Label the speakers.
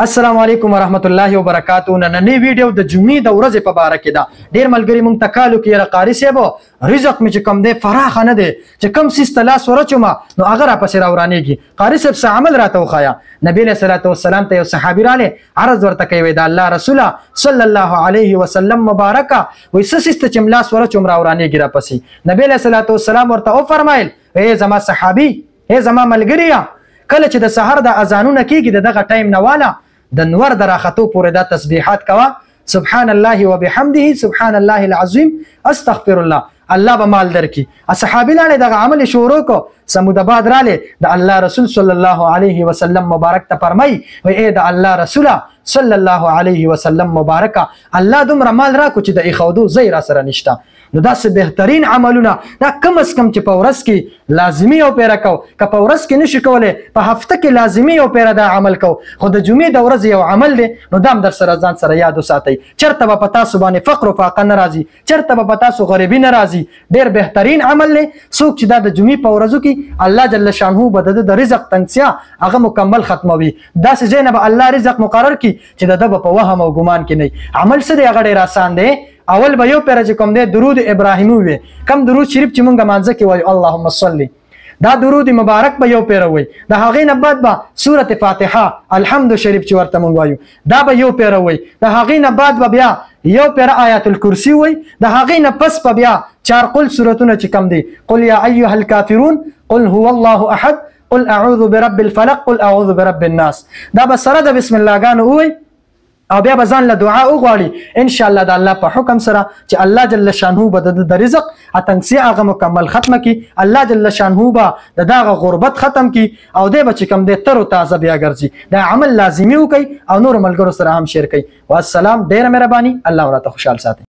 Speaker 1: السلام علیکم ورحمت الله وبرکاتہ. نننی ویډیو د جمعې د ورځې په باره کې ده. ډېر ملګري مونږ ته کالو کې یاره قاري صاحب رزق مې چې کوم دی فراخه نه دی، چې کوم څیز ته لاس ورچومه نو هغه راپسې راورانېږي. قاري صاحب څه عمل راته وښایه. نبي علیه صلات وسلام ته یو صحابي رالی، عرض ورته کوي د الله رسوله صلی الله علیه وسلم مبارکه وایي څه څیز ته چې م لاس ورچوم راورانېږي راپسې. نبي علیه صلات وسلام ورته وفرمیل ای زما صحابي، ای زما ملګريه، کله چې د سحر د اذانونه کېږي د دغه ټایم نه واله د نور د راختو پورې دا تسبیحات کوه، سبحان الله وبحمده، سبحان الله العظیم، استغفر الله، الله به مال درکړي. صحابي لاړې دغه عمل شروع کو، سمود آباد رالی د الله رسول صلی الله علیه وسلم مبارک ته فرمایي وای ای د الله رسوله صلی الله علیه وسلم مبارکه الله دومره مال راکو چې د ایښودو ځای را سره نشته. نو داسې بهترین عملونه دا کم از کم چې په ورځ کې لازمي یو پیره کو، که په ورځ کې نشي کولی په هفته کې لازمي یو پیره دا عمل کو، خو د جمعې د ورځې یو عمل دی نو دا هم در سره ځان سره یاد وساتئ. چېرته به په تاسو باندې فقر و فاقه نه راځي، چېرته به په تاسو غریبي نه راځي. ډېر بهترین عمل دی. څوک چې دا د جمعې په ورځو کې الله جل شانه به د رزق تنګسیا هغه مکمل ختموي. داسې ځای نه به الله رزق مقرر کړي چې د ده به په وهم او ګمان کې نه. عمل څه دی؟ هغه ډېر آسان دی. اول به یو پیره چې کوم دی درود ابراهیمي وي، کم درود شریف چې مونږ مانځه کې وایو اللهم صلی، دا درود مبارک به یو پیره وي. د هغې نه بعد به سورة فاتحه الحمد شریف چې ورته مونږ وایو دا به یو پیره وي. د هغې نه بعد به بیا یو پیره آیات الکرسی وي. د هغې نه پس به بیا 4 قل سورتونه چې کم دی، قل یا ایها الکافرون، قل هو الله احد، قل اعوذ برب الفلق، قل اعوذ برب الناس. دا به سره د بسم الله ګانو ووایي او بیا به ځان له دعا وغواړي ان شاء الله د الله په حکم سره چې الله جل شانه به د رزق اتنګسي هغه مکمل ختمه کړي. الله جل شانه به د دغه غربت ختم کړي او دی به چې کوم دی تر او تازه بیا ګرځي. دا عمل لازمي وکړئ او نور ملګرو سره هم شیر کړئ. والسلام. ډېره مهرباني. الله راته خوشحال ساتي.